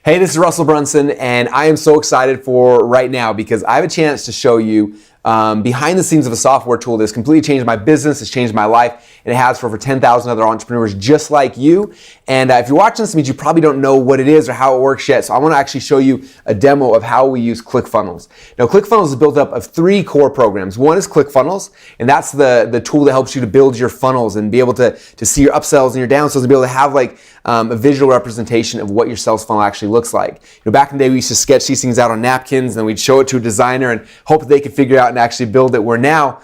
Hey, this is Russell Brunson, and I am so excited for right now because I have a chance to show you behind the scenes of a software tool that's completely changed my business, it's changed my life, and it has for over 10,000 other entrepreneurs just like you. And if you're watching this, it means you probably don't know what it is or how it works yet. So I want to actually show you a demo of how we use ClickFunnels. Now, ClickFunnels is built up of 3 core programs. One is ClickFunnels, and that's the tool that helps you to build your funnels and be able to see your upsells and your downsells and be able to have like a visual representation of what your sales funnel actually looks like. Back in the day, we used to sketch these things out on napkins, and then we'd show it to a designer and hope that they could figure it out and actually build it. Where now,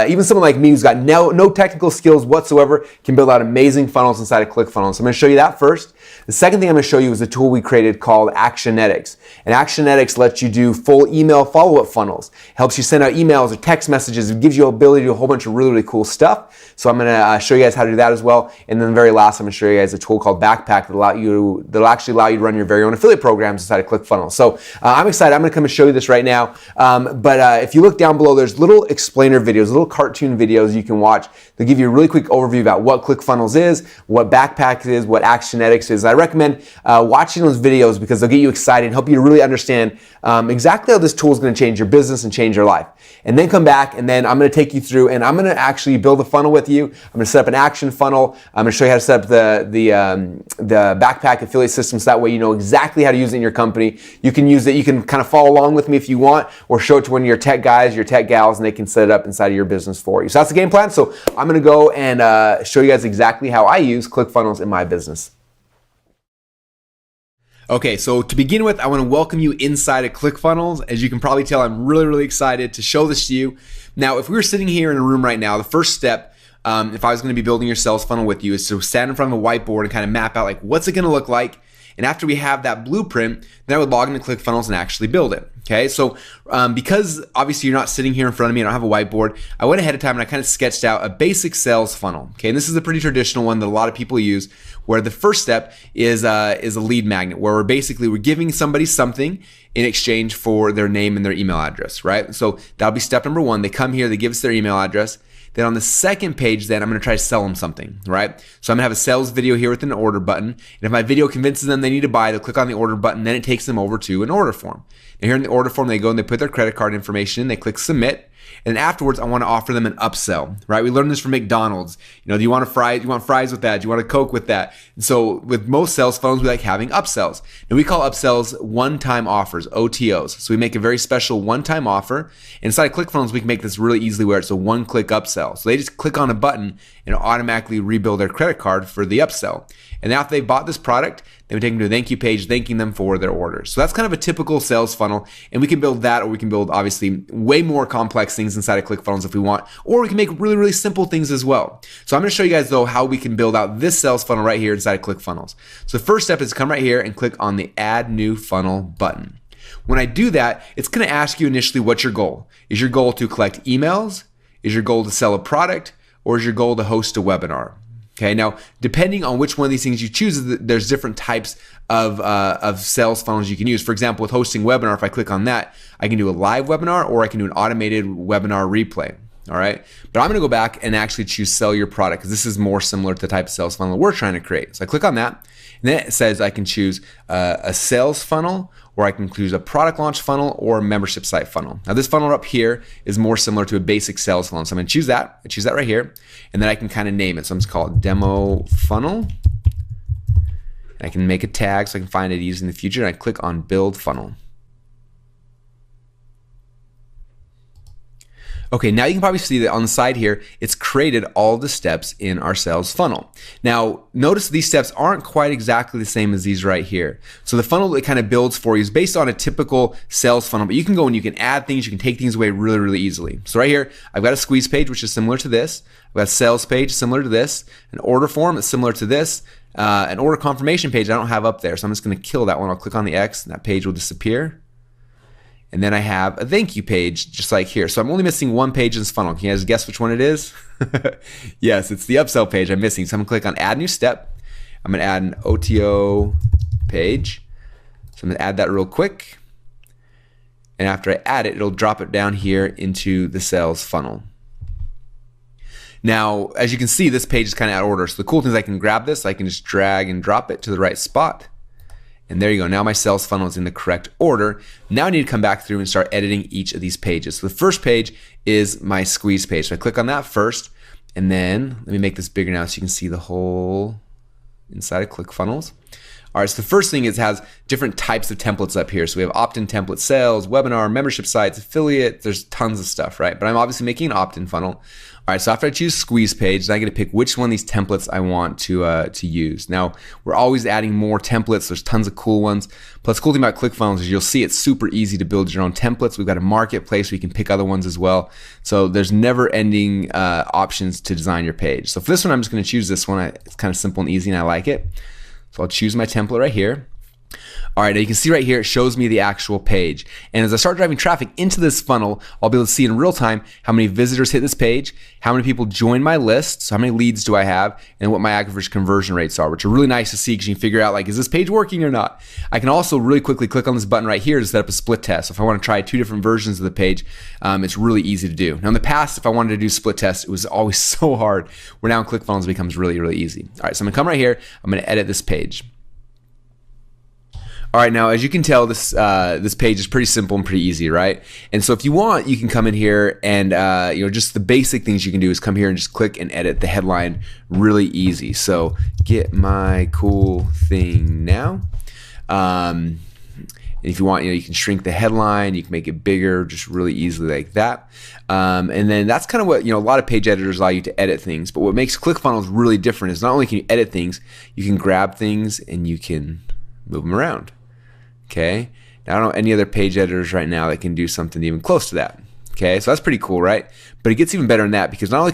even someone like me who's got no technical skills whatsoever can build out amazing funnels inside of ClickFunnels. So I'm going to show you that first. The second thing I'm going to show you is a tool we created called Actionetics. And Actionetics lets you do full email follow-up funnels. It helps you send out emails or text messages. It gives you the ability to do a whole bunch of really cool stuff. So I'm going to show you guys how to do that as well. And then the very last, I'm going to show you guys a tool called Backpack that'll actually allow you to run your very own affiliate programs inside of ClickFunnels. So I'm excited. I'm going to come and show you this right now. But if you look down below, there's little explainer videos, little cartoon videos you can watch. They'll give you a really quick overview about what ClickFunnels is, what Backpack is, what Actionetics is. I recommend watching those videos because they'll get you excited and help you to really understand exactly how this tool is going to change your business and change your life. And then come back, and then I'm going to take you through, and I'm going to actually build a funnel with you. I'm going to set up an action funnel. I'm going to show you how to set up the Backpack affiliate system, so that way you know exactly how to use it in your company. You can use it. You can kind of follow along with me if you want, or show it to one of your tech guys, your tech gals, and they can set it up inside of your business for you. So that's the game plan. So I'm going to go and show you guys exactly how I use ClickFunnels in my business. Okay, so to begin with, I want to welcome you inside of ClickFunnels. As you can probably tell, I'm really excited to show this to you. Now, if we were sitting here in a room right now, the first step, if I was going to be building your sales funnel with you, is to stand in front of a whiteboard and kind of map out like what's it going to look like. And after we have that blueprint, then I would log into ClickFunnels and actually build it. Okay, so because obviously you're not sitting here in front of me, I don't have a whiteboard, I went ahead of time and I kind of sketched out a basic sales funnel. Okay, and this is a pretty traditional one that a lot of people use, where the first step is a lead magnet, where we're giving somebody something in exchange for their name and their email address, right? So that'll be step number 1. They come here, they give us their email address. Then on the second page, then I'm going to try to sell them something, right? So I'm going to have a sales video here with an order button. And if my video convinces them they need to buy, they'll click on the order button. Then it takes them over to an order form. And here in the order form, they go and they put their credit card information in. They click submit. And afterwards, I want to offer them an upsell, right? We learned this from McDonald's. Do you want fries? Do you want fries with that? Do you want a Coke with that? And so with most sales funnels, we like having upsells. And we call upsells one-time offers, OTOs. So we make a very special one-time offer. And inside of ClickFunnels, we can make this really easily where it's a one-click upsell. So they just click on a button and automatically rebuild their credit card for the upsell. And after they bought this product, then we take them to a thank you page thanking them for their orders. So that's kind of a typical sales funnel, and we can build that, or we can build obviously way more complex things inside of ClickFunnels if we want, or we can make really simple things as well. So I'm going to show you guys though how we can build out this sales funnel right here inside of ClickFunnels. So the first step is to come right here and click on the Add New Funnel button. When I do that, it's going to ask you initially what's your goal. Is your goal to collect emails? Is your goal to sell a product? Or is your goal to host a webinar? Okay, now depending on which one of these things you choose, there's different types of sales funnels you can use. For example, with hosting webinar, if I click on that, I can do a live webinar or I can do an automated webinar replay. All right, but I'm going to go back and actually choose sell your product because this is more similar to the type of sales funnel we're trying to create. So I click on that, and then it says I can choose a sales funnel, or I can choose a product launch funnel or a membership site funnel. Now this funnel up here is more similar to a basic sales funnel. So I'm going to choose that. I choose that right here, and then I can kind of name it. So I'm just call it demo funnel. And I can make a tag so I can find it easy in the future, and I click on build funnel. Okay, now you can probably see that on the side here, it's created all the steps in our sales funnel. Now, notice these steps aren't quite exactly the same as these right here. So the funnel that it kind of builds for you is based on a typical sales funnel, but you can go and you can add things, you can take things away really easily. So right here, I've got a squeeze page, which is similar to this. I've got a sales page similar to this, an order form that's similar to this, an order confirmation page I don't have up there. So I'm just gonna kill that one. I'll click on the X and that page will disappear. And then I have a thank you page just like here. So I'm only missing one page in this funnel. Can you guys guess which one it is? Yes, it's the upsell page I'm missing. So I'm gonna click on add new step. I'm gonna add an OTO page. So I'm gonna add that real quick. And after I add it, it'll drop it down here into the sales funnel. Now, as you can see, this page is kind of out of order. So the cool thing is I can grab this, I can just drag and drop it to the right spot. And there you go. Now my sales funnel is in the correct order. Now I need to come back through and start editing each of these pages. So the first page is my squeeze page. So I click on that first, and then let me make this bigger now so you can see the whole inside of ClickFunnels. All right, so the first thing is it has different types of templates up here. So we have opt-in template, sales, webinar, membership sites, affiliate. There's tons of stuff, right? But I'm obviously making an opt-in funnel. All right, so after I choose squeeze page, then I get to pick which one of these templates I want to use. Now, we're always adding more templates. There's tons of cool ones. Plus, the cool thing about ClickFunnels is you'll see it's super easy to build your own templates. We've got a marketplace where you can pick other ones as well. So there's never-ending options to design your page. So for this one, I'm just going to choose this one. It's kind of simple and easy, and I like it. So I'll choose my template right here. All right, now you can see right here, it shows me the actual page. And as I start driving traffic into this funnel, I'll be able to see in real time how many visitors hit this page, how many people join my list, so how many leads do I have, and what my average conversion rates are, which are really nice to see because you can figure out, like, is this page working or not? I can also really quickly click on this button right here to set up a split test. So if I want to try 2 different versions of the page, it's really easy to do. Now in the past, if I wanted to do split tests, it was always so hard. Where now in ClickFunnels, it becomes really, really easy. All right, so I'm gonna come right here, I'm gonna edit this page. All right, now as you can tell, this page is pretty simple and pretty easy, right? And so if you want, you can come in here and just the basic things you can do is come here and just click and edit the headline really easy. So get my cool thing now. And if you want, you can shrink the headline, you can make it bigger, just really easily like that. And then that's kind of what, a lot of page editors allow you to edit things. But what makes ClickFunnels really different is not only can you edit things, you can grab things and you can move them around. Okay, now I don't know any other page editors right now that can do something even close to that. Okay, so that's pretty cool, right? But it gets even better than that because not only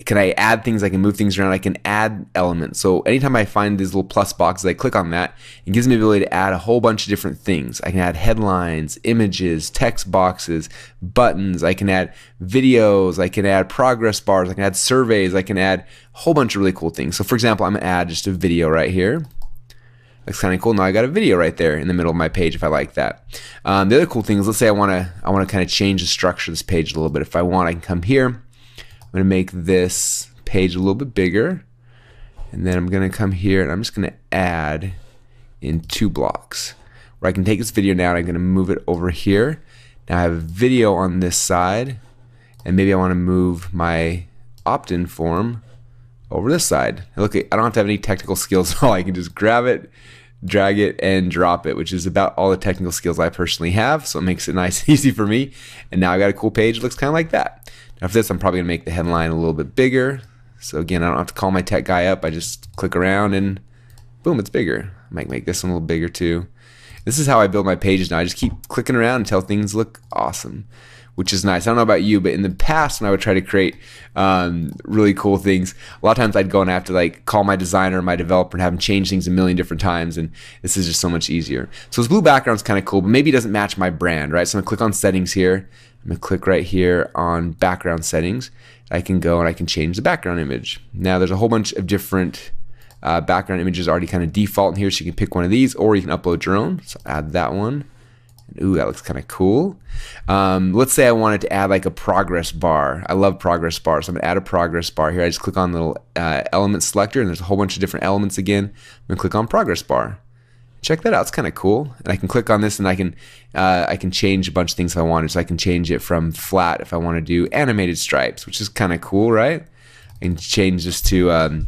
can I add things, I can move things around, I can add elements. So anytime I find these little plus boxes, I click on that, it gives me the ability to add a whole bunch of different things. I can add headlines, images, text boxes, buttons, I can add videos, I can add progress bars, I can add surveys, I can add a whole bunch of really cool things. So for example, I'm gonna add just a video right here. That's kind of cool. Now I got a video right there in the middle of my page if I like that. The other cool thing is, let's say I want to kind of change the structure of this page a little bit. If I want, I can come here. I'm going to make this page a little bit bigger, and then I'm going to come here and I'm just going to add in 2 blocks. Where I can take this video now and I'm going to move it over here. Now I have a video on this side, and maybe I want to move my opt-in form over this side. Look, I don't have to have any technical skills at all. I can just grab it, drag it, and drop it, which is about all the technical skills I personally have. So it makes it nice and easy for me. And now I got a cool page. It looks kind of like that. Now for this, I'm probably gonna make the headline a little bit bigger. So again, I don't have to call my tech guy up. I just click around and boom, it's bigger. I might make this one a little bigger too. This is how I build my pages now. I just keep clicking around until things look awesome, which is nice. I don't know about you, but in the past when I would try to create really cool things, a lot of times I'd go and have to call my designer, my developer, and have them change things a million different times, and this is just so much easier. So this blue background is kind of cool, but maybe it doesn't match my brand, right? So I'm gonna click on settings here. I'm gonna click right here on background settings. I can go and I can change the background image. Now there's a whole bunch of different background images already kind of default in here, so you can pick one of these, or you can upload your own. So add that one. Ooh, that looks kind of cool. Let's say I wanted to add a progress bar. I love progress bars. So I'm gonna add a progress bar here. I just click on the little element selector, and there's a whole bunch of different elements again. I'm gonna click on progress bar. Check that out, it's kind of cool. And I can click on this and I can change a bunch of things if I wanted. So I can change it from flat if I want to do animated stripes, which is kind of cool, right? I can change this to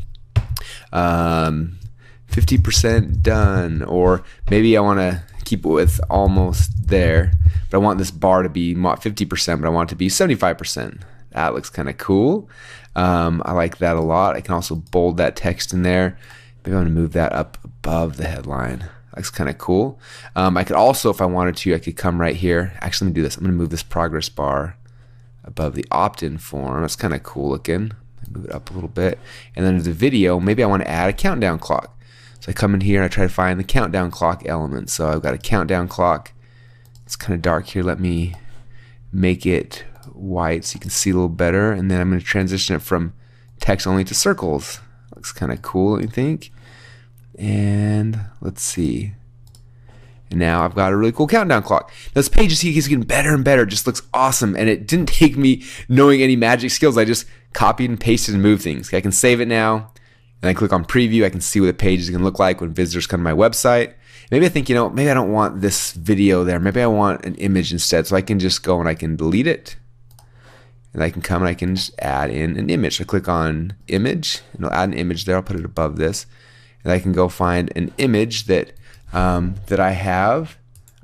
50% done, or maybe I want to keep it with almost there, but I want this bar to be not 50%, but I want it to be 75%. That looks kind of cool. I like that a lot. I can also bold that text in there. Maybe I want to move that up above the headline. That's kind of cool. I could also, if I wanted to, I could come right here. Actually, let me do this. I'm going to move this progress bar above the opt-in form. That's kind of cool looking. Move it up a little bit. And then the video, maybe I want to add a countdown clock. So I come in here and I try to find the countdown clock element. So I've got a countdown clock. It's kind of dark here. Let me make it white so you can see a little better. And then I'm going to transition it from text only to circles. Looks kind of cool, I think. And let's see. And now I've got a really cool countdown clock. Now this page, you see, keeps getting better and better. It just looks awesome. And it didn't take me knowing any magic skills. I just copied and pasted and moved things. I can save it now. And I click on preview. I can see what the page is going to look like when visitors come to my website. Maybe I think, maybe I don't want this video there. Maybe I want an image instead. So I can just go and I can delete it. And I can come and I can just add in an image. I click on image and I'll add an image there. I'll put it above this. And I can go find an image that that I have.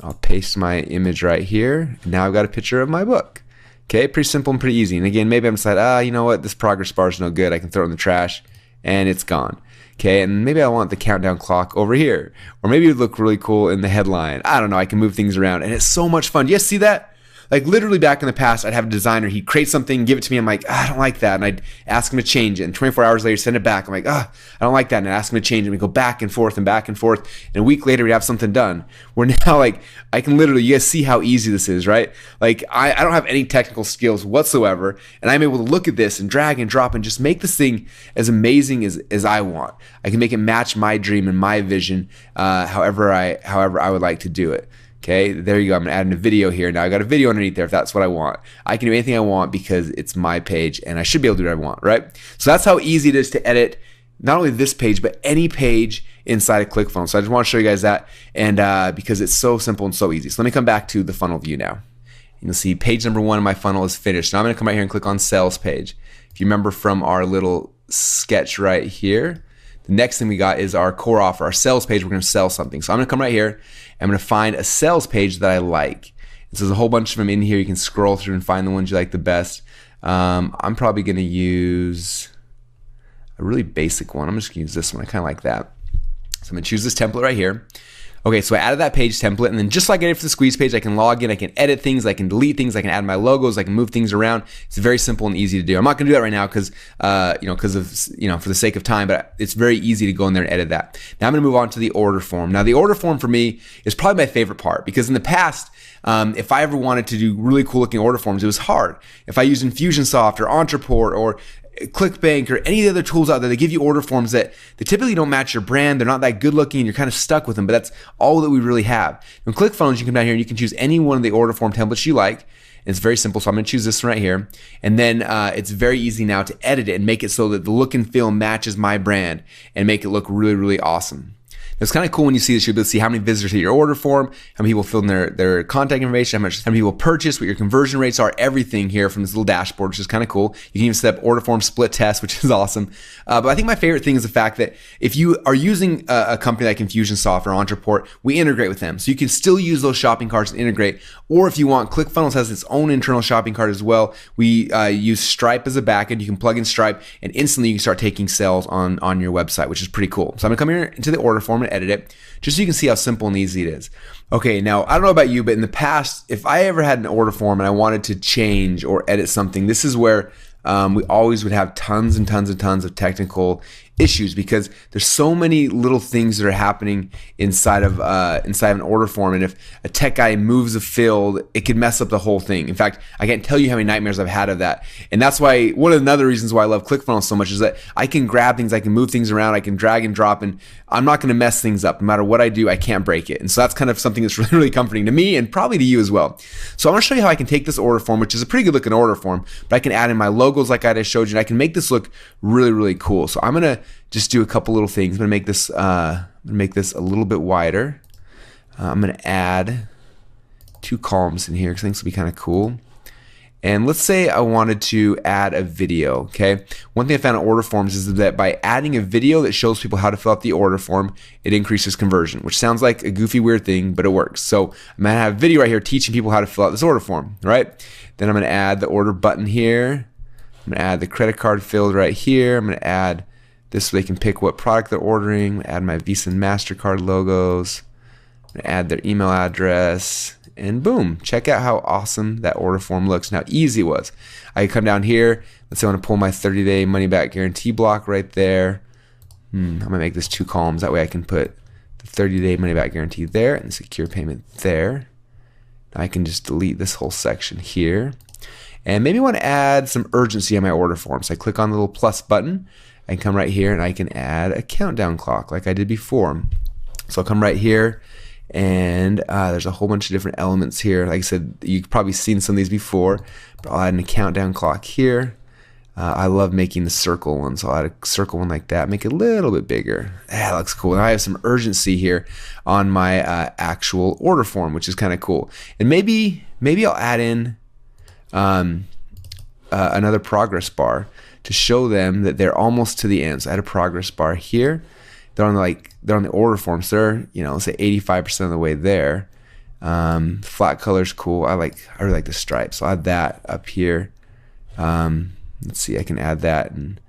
I'll paste my image right here. And now I've got a picture of my book. Okay, pretty simple and pretty easy. And again, maybe I'm deciding, you know what, this progress bar is no good. I can throw it in the trash and it's gone. Okay, and maybe I want the countdown clock over here. Or maybe it would look really cool in the headline. I don't know, I can move things around and it's so much fun. Do you guys see that? Like literally back in the past, I'd have a designer, he'd create something, give it to me, I'm like, I don't like that. And I'd ask him to change it. And 24 hours later, send it back. I'm like, I don't like that. And I'd ask him to change it. And we go back and forth and back and forth. And a week later, we'd have something done. Where now, like, I can literally, you guys see how easy this is, right? Like, I don't have any technical skills whatsoever. And I'm able to look at this and drag and drop and just make this thing as amazing as I want. I can make it match my dream and my vision, however I would like to do it. Okay, there you go. I'm gonna add in a video here. Now I got a video underneath there if that's what I want. I can do anything I want because it's my page and I should be able to do what I want, right? So that's how easy it is to edit not only this page, but any page inside of ClickFunnels. So I just want to show you guys that, and because it's so simple and so easy. So let me come back to the funnel view now. You'll see page number 1 of my funnel is finished. Now I'm gonna come right here and click on sales page. If you remember from our little sketch right here, the next thing we got is our core offer, our sales page. We're going to sell something. So I'm going to come right here. I'm going to find a sales page that I like. So there's a whole bunch of them in here. You can scroll through and find the ones you like the best. I'm probably going to use a really basic one. I'm just going to use this one. I kind of like that. So I'm going to choose this template right here. Okay, so I added that page template, and then just like I did for the squeeze page, I can log in, I can edit things, I can delete things, I can add my logos, I can move things around. It's very simple and easy to do. I'm not gonna do that right now because, for the sake of time, but it's very easy to go in there and edit that. Now I'm gonna move on to the order form. Now the order form for me is probably my favorite part because in the past, if I ever wanted to do really cool looking order forms, it was hard. If I used Infusionsoft or Entreport or ClickBank or any of the other tools out there, they give you order forms that they typically don't match your brand. They're not that good looking and you're kind of stuck with them, but that's all that we really have. In ClickFunnels, you can come down here and you can choose any one of the order form templates you like. And it's very simple. So I'm going to choose this one right here. And then it's very easy now to edit it and make it so that the look and feel matches my brand and make it look really, really awesome. It's kind of cool when you see this. You'll be able to see how many visitors hit your order form, how many people filled in their contact information, how many people purchase, what your conversion rates are, everything here from this little dashboard, which is kind of cool. You can even set up order form split test, which is awesome. But I think my favorite thing is the fact that if you are using a company like Infusionsoft or Entreport, we integrate with them. So you can still use those shopping carts and integrate. Or if you want, ClickFunnels has its own internal shopping cart as well. We use Stripe as a backend. You can plug in Stripe and instantly you can start taking sales on your website, which is pretty cool. So I'm gonna come here into the order form and edit it just so you can see how simple and easy it is. Okay, now I don't know about you, but in the past, if I ever had an order form and I wanted to change or edit something, this is where we always would have tons and tons and tons of technical issues because there's so many little things that are happening inside of an order form, and if a tech guy moves a field, it could mess up the whole thing. In fact, I can't tell you how many nightmares I've had of that. And that's why one of the other reasons why I love ClickFunnels so much is that I can grab things, I can move things around, I can drag and drop, and I'm not going to mess things up. No matter what I do, I can't break it. And so that's kind of something that's really, really comforting to me and probably to you as well. So I want to show you how I can take this order form, which is a pretty good looking order form, but I can add in my logos like I just showed you, and I can make this look really, really cool. So I'm going to just do a couple little things. I'm going to make this a little bit wider. I'm going to add 2 columns in here because I think this will be kind of cool. And let's say I wanted to add a video, okay? One thing I found in order forms is that by adding a video that shows people how to fill out the order form, it increases conversion, which sounds like a goofy, weird thing, but it works. So I'm gonna have a video right here teaching people how to fill out this order form, right? Then I'm gonna add the order button here. I'm gonna add the credit card field right here. I'm gonna add this so they can pick what product they're ordering. I'm gonna add my Visa and MasterCard logos. I'm gonna add their email address. And boom, check out how awesome that order form looks and how easy it was. I can come down here. Let's say I want to pull my 30-day money back guarantee block right there. I'm going to make this 2 columns. That way I can put the 30-day money back guarantee there and the secure payment there. Now I can just delete this whole section here. And maybe I want to add some urgency on my order form. So I click on the little plus button. I can come right here and I can add a countdown clock like I did before. So I'll come right here. And there's a whole bunch of different elements here. Like I said, you've probably seen some of these before, but I'll add a countdown clock here. I love making the circle one, so I'll add a circle one like that, make it a little bit bigger. That looks cool. And I have some urgency here on my actual order form, which is kind of cool. And maybe I'll add in another progress bar to show them that they're almost to the end. So I add a progress bar here. They're on the order form, so they're, let's say 85% of the way there. Flat color's cool. I really like the stripes. So I'll add that up here. Let's see, I can add that in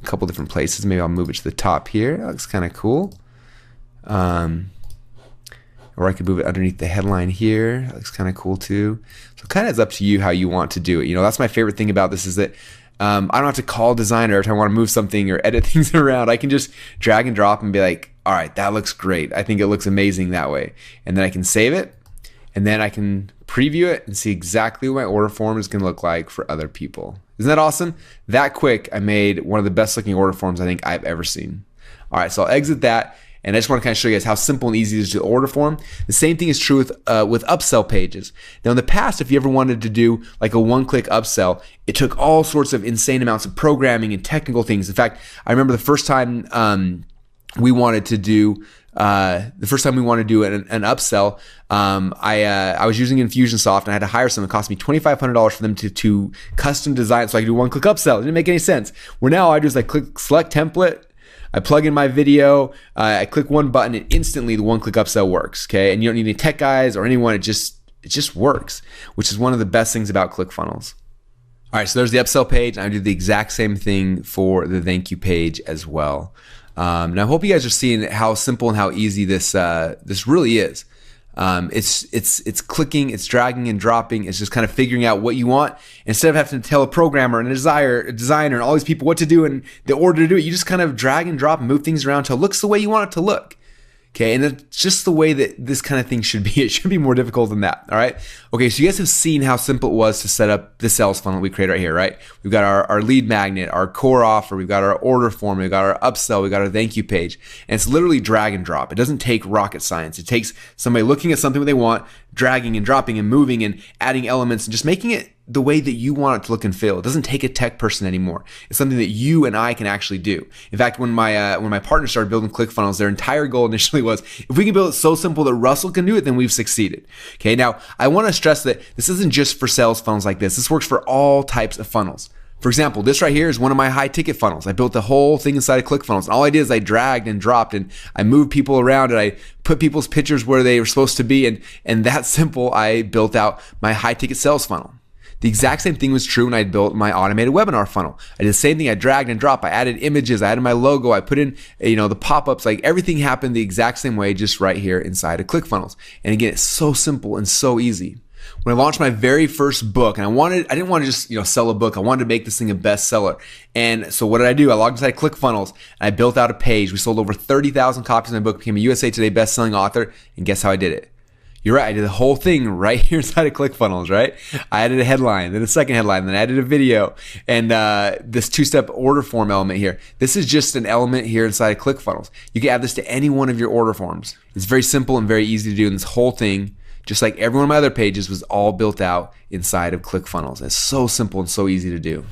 a couple different places. Maybe I'll move it to the top here. That looks kind of cool. Or I could move it underneath the headline here. That looks kind of cool too. So it kind of is up to you how you want to do it. That's my favorite thing about this is that I don't have to call a designer every time I want to move something or edit things around. I can just drag and drop and be like, all right, that looks great. I think it looks amazing that way. And then I can save it. And then I can preview it and see exactly what my order form is going to look like for other people. Isn't that awesome? That quick, I made one of the best looking order forms I think I've ever seen. All right, so I'll exit that. And I just want to kind of show you guys how simple and easy it is to order form. The same thing is true with upsell pages. Now in the past, if you ever wanted to do like a one-click upsell, it took all sorts of insane amounts of programming and technical things. In fact, I remember the first time we wanted to do an upsell, I was using Infusionsoft and I had to hire someone. It cost me $2,500 for them to custom design so I could do one-click upsell. It didn't make any sense. Where now I just click select template, I plug in my video, I click one button, and instantly the one-click upsell works. Okay, and you don't need any tech guys or anyone. It just works, which is one of the best things about ClickFunnels. All right, so there's the upsell page. I do the exact same thing for the thank you page as well. Now I hope you guys are seeing how simple and how easy this really is. It's clicking, it's dragging and dropping. It's just kind of figuring out what you want. Instead of having to tell a programmer and a designer and all these people what to do and the order to do it, you just kind of drag and drop and move things around until it looks the way you want it to look. Okay, and that's just the way that this kind of thing should be. It should be more difficult than that, all right? Okay, so you guys have seen how simple it was to set up the sales funnel we created right here, right? We've got our lead magnet, our core offer, we've got our order form, we've got our upsell, we've got our thank you page, and it's literally drag and drop. It doesn't take rocket science. It takes somebody looking at something that they want, dragging and dropping and moving and adding elements and just making it the way that you want it to look and feel. It doesn't take a tech person anymore. It's something that you and I can actually do. In fact, when my partner started building ClickFunnels, their entire goal initially was, if we can build it so simple that Russell can do it, then we've succeeded. Okay, now I want to stress that this isn't just for sales funnels like this. This works for all types of funnels. For example, this right here is one of my high ticket funnels. I built the whole thing inside of ClickFunnels. And all I did is I dragged and dropped and I moved people around and I put people's pictures where they were supposed to be. And that simple, I built out my high ticket sales funnel. The exact same thing was true when I built my automated webinar funnel. I did the same thing. I dragged and dropped. I added images. I added my logo. I put in, the pop-ups. Like everything happened the exact same way, just right here inside of ClickFunnels. And again, it's so simple and so easy. When I launched my very first book, and I didn't want to just sell a book. I wanted to make this thing a bestseller. And so what did I do? I logged inside ClickFunnels and I built out a page. We sold over 30,000 copies of my book, became a USA Today best-selling author. And guess how I did it? You're right, I did the whole thing right here inside of ClickFunnels, right? I added a headline, then a second headline, then I added a video, and this two-step order form element here. This is just an element here inside of ClickFunnels. You can add this to any one of your order forms. It's very simple and very easy to do, and this whole thing, just like every one of my other pages, was all built out inside of ClickFunnels. It's so simple and so easy to do.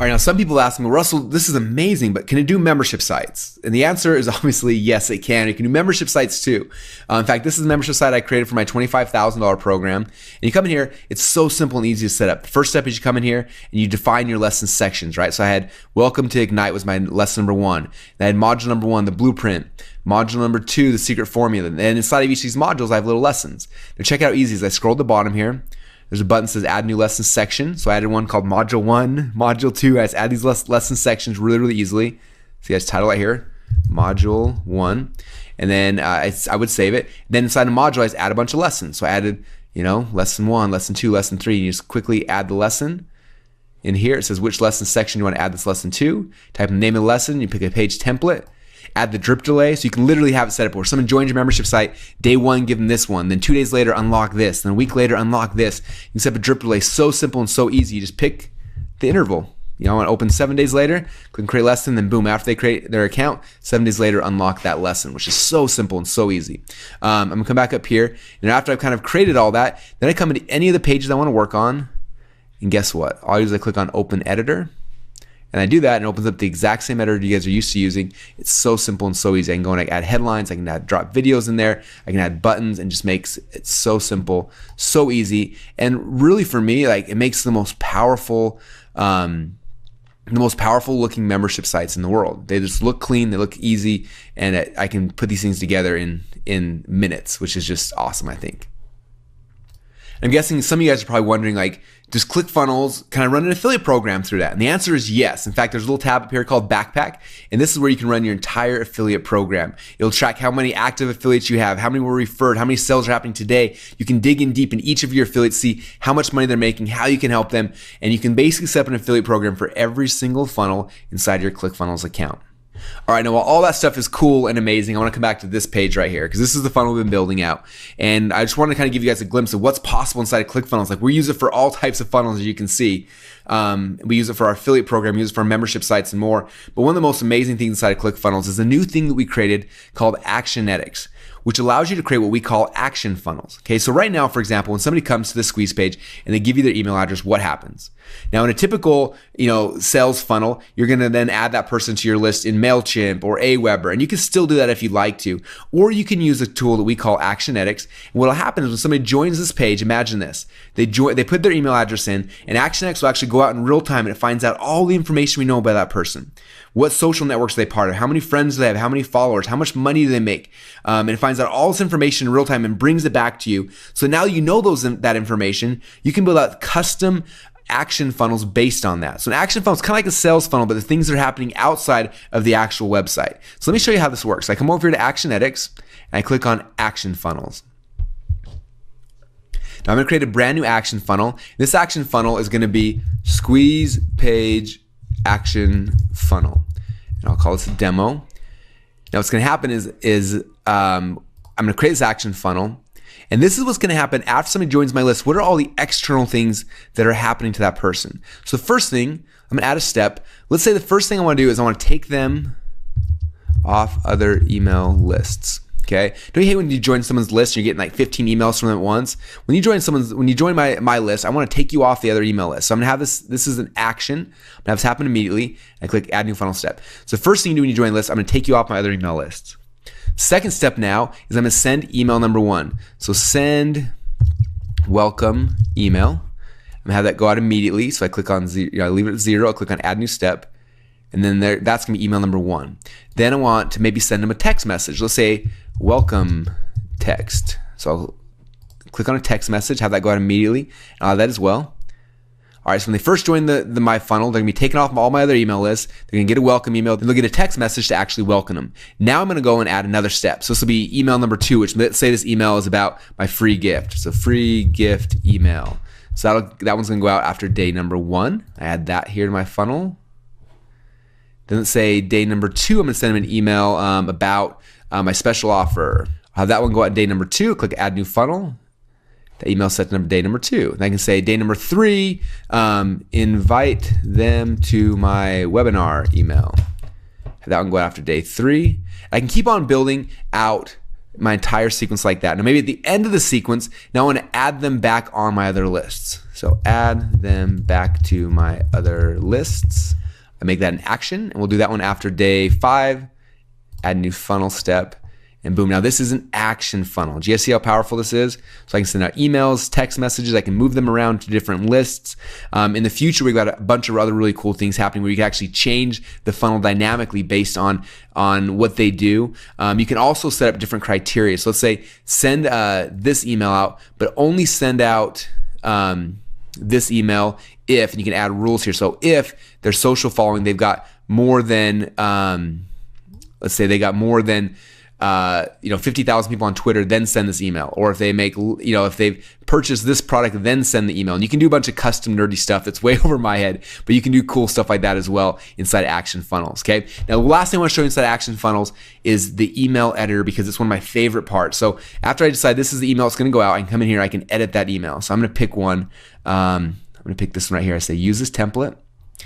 All right, now some people ask me, well, Russell, this is amazing, but can it do membership sites? And the answer is obviously yes, it can. It can do membership sites too. In fact, this is a membership site I created for my $25,000 program. And you come in here, it's so simple and easy to set up. The first step is you come in here and you define your lesson sections, right? So I had Welcome to Ignite was my lesson number 1. Then I had module number 1, the blueprint. Module number 2, the secret formula. And inside of each of these modules, I have little lessons. Now check out how easy it is. I scroll to the bottom here. There's a button that says add new lesson section. So I added one called module 1, module 2. I just add these lesson sections really, really easily. See, I just title right here, module 1. And then I would save it. Then inside the module, I just add a bunch of lessons. So I added, lesson 1, lesson 2, lesson 3. And you just quickly add the lesson. In here, it says which lesson section you want to add this lesson to. Type in the name of the lesson. You pick a page template. Add the drip delay, so you can literally have it set up where someone joins your membership site, day 1, give them this one, then 2 days later, unlock this, then a week later, unlock this. You can set up a drip delay, so simple and so easy. You just pick the interval. I want to open 7 days later, click create lesson, then boom, after they create their account, 7 days later, unlock that lesson, which is so simple and so easy. I'm going to come back up here, and after I've kind of created all that, then I come into any of the pages I want to work on, and guess what? All I do is I click on Open Editor. and I do that, and it opens up the exact same editor you guys are used to using. It's so simple and so easy. I can go and add headlines, I can drop videos in there, I can add buttons, and just makes it so simple, so easy. And really for me, like, it makes the most powerful looking membership sites in the world. They just look clean, they look easy, and I can put these things together in minutes, which is just awesome, I think. I'm guessing some of you guys are probably wondering, like, does ClickFunnels, can I run an affiliate program through that? And the answer is yes. In fact, there's a little tab up here called Backpack, and this is where you can run your entire affiliate program. It'll track how many active affiliates you have, how many were referred, how many sales are happening today. You can dig in deep in each of your affiliates, see how much money they're making, how you can help them, and you can basically set up an affiliate program for every single funnel inside your ClickFunnels account. All right, now while all that stuff is cool and amazing, I want to come back to this page right here because this is the funnel we've been building out. And I just want to kind of give you guys a glimpse of what's possible inside of ClickFunnels. Like, we use it for all types of funnels, as you can see. We use it for our affiliate program, we use it for our membership sites and more. But one of the most amazing things inside of ClickFunnels is a new thing that we created called Actionetics, which allows you to create what we call action funnels. Okay, so right now, for example, when somebody comes to the squeeze page and they give you their email address, what happens? Now, in a typical, sales funnel, you're gonna then add that person to your list in MailChimp or Aweber, and you can still do that if you'd like to. Or you can use a tool that we call Actionetics. And what'll happen is when somebody joins this page, imagine this, they put their email address in, and Actionetics will actually go out in real time and it finds out all the information we know about that person. What social networks are they part of? How many friends do they have? How many followers? How much money do they make? And it finds out all this information in real time and brings it back to you. So now you know that information. You can build out custom action funnels based on that. So an action funnel is kind of like a sales funnel, but the things that are happening outside of the actual website. So let me show you how this works. I come over here to Actionetics and I click on Action Funnels. Now I'm going to create a brand new action funnel. This action funnel is going to be Squeeze Page Action Funnel, and I'll call this a demo. Now what's going to happen is I'm going to create this action funnel, and this is what's going to happen after somebody joins my list. What are all the external things that are happening to that person? So the first thing, I'm going to add a step. Let's say the first thing I want to do is I want to take them off other email lists. Okay. Don't you hate when you join someone's list and you're getting like 15 emails from them at once? When you join my list, I want to take you off the other email list. So I'm gonna have this is an action. I'm gonna have this happen immediately. I click add new funnel step. So the first thing you do when you join a list, I'm gonna take you off my other email lists. Second step now is I'm gonna send email number 1. So send welcome email. I'm gonna have that go out immediately. So I click on 0, I leave it at 0, I'll click on add new step. And then that's gonna be email number 1. Then I want to maybe send them a text message. Let's say welcome text. So I'll click on a text message, have that go out immediately, and I'll have that as well. All right, so when they first join my funnel, they're gonna be taken off all my other email lists. They're gonna get a welcome email, then they'll get a text message to actually welcome them. Now I'm gonna go and add another step. So this will be email number 2, which let's say this email is about my free gift. So free gift email. So that one's gonna go out after day number 1. I add that here to my funnel. Then let's say day number 2, I'm gonna send them an email about my special offer. I'll have that one go out day number 2, click add new funnel. The email set to day number 2. Then I can say day number 3, invite them to my webinar email. Have that one go out after day 3. I can keep on building out my entire sequence like that. Now maybe at the end of the sequence, now I want to add them back on my other lists. So add them back to my other lists. I make that an action, and we'll do that one after day 5. Add a new funnel step, and boom. Now this is an action funnel. Do you guys see how powerful this is? So I can send out emails, text messages. I can move them around to different lists. In the future, we've got a bunch of other really cool things happening where you can actually change the funnel dynamically based on what they do. You can also set up different criteria. So let's say send this email out, but only send out this email if, and you can add rules here. So if their social following, they've got more than, let's say they got more than 50,000 people on Twitter, then send this email. Or if they make, if they've purchased this product, then send the email. And you can do a bunch of custom nerdy stuff that's way over my head, but you can do cool stuff like that as well inside action funnels. Okay. Now, the last thing I want to show you inside action funnels is the email editor, because it's one of my favorite parts. So after I decide this is the email that's going to go out, I can come in here, I can edit that email. So I'm going to pick one. I'm going to pick this one right here. I say use this template.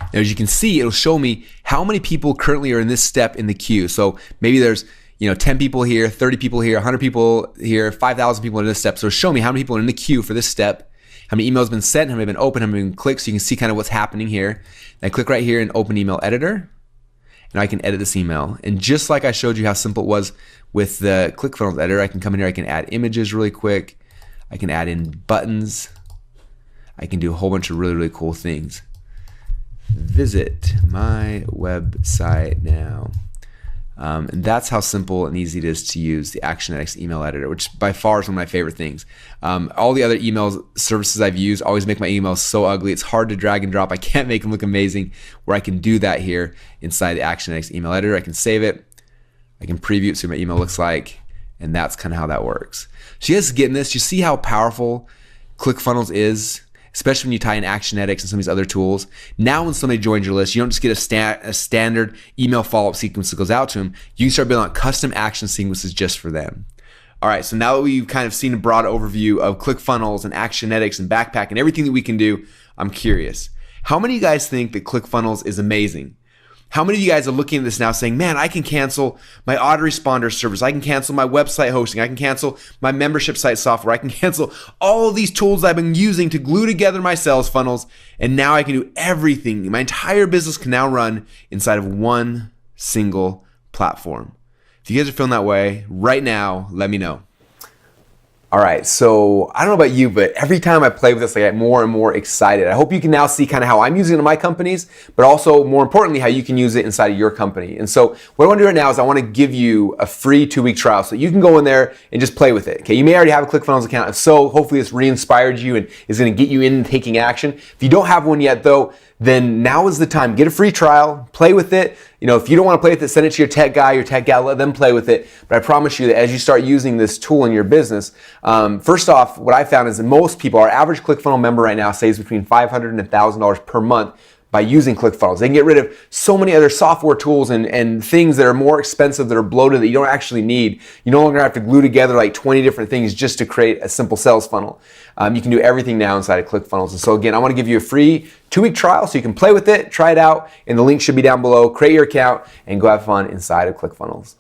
Now, as you can see, it'll show me how many people currently are in this step in the queue. So maybe there's 10 people here, 30 people here, 100 people here, 5,000 people in this step. So show me how many people are in the queue for this step. how many emails have been sent, how many have been opened, how many have been clicked, so you can see kind of what's happening here. And I click right here in Open Email Editor, and I can edit this email. And just like I showed you how simple it was with the ClickFunnels editor, I can come in here, I can add images really quick, I can add in buttons, I can do a whole bunch of really, really cool things. Visit my website now. And that's how simple and easy it is to use the Actionetics email editor, which by far is one of my favorite things. All the other email services I've used always make my emails so ugly. It's hard to drag and drop. I can't make them look amazing, where I can do that here inside the Actionetics email editor. I can save it. I can preview it, see what my email looks like. And that's kind of how that works. So you guys getting this? You see how powerful ClickFunnels is? Especially when you tie in Actionetics and some of these other tools. Now when somebody joins your list, you don't just get a standard email follow-up sequence that goes out to them. You can start building out custom action sequences just for them. All right, so now that we've kind of seen a broad overview of ClickFunnels and Actionetics and Backpack and everything that we can do, I'm curious. How many of you guys think that ClickFunnels is amazing? How many of you guys are looking at this now saying, man, I can cancel my autoresponder service, I can cancel my website hosting, I can cancel my membership site software, I can cancel all of these tools I've been using to glue together my sales funnels, and now I can do everything. My entire business can now run inside of one single platform. If you guys are feeling that way right now, let me know. All right, so I don't know about you, but every time I play with this, I get more and more excited. I hope you can now see kind of how I'm using it in my companies, but also more importantly, how you can use it inside of your company. And so what I want to do right now is I want to give you a free 2-week trial so you can go in there and just play with it. Okay, you may already have a ClickFunnels account. If so, hopefully this re-inspired you and is going to get you in taking action. If you don't have one yet though, then now is the time. Get a free trial, play with it. You know, if you don't want to play with it, send it to your tech guy, your tech gal, let them play with it. But I promise you that as you start using this tool in your business, first off, what I found is that most people, our average ClickFunnels member right now saves between $500 and $1,000 per month by using ClickFunnels. They can get rid of so many other software tools and things that are more expensive, that are bloated, that you don't actually need. You no longer have to glue together like 20 different things just to create a simple sales funnel. You can do everything now inside of ClickFunnels. And so again, I want to give you a free 2-week trial so you can play with it, try it out, and the link should be down below. Create your account and go have fun inside of ClickFunnels.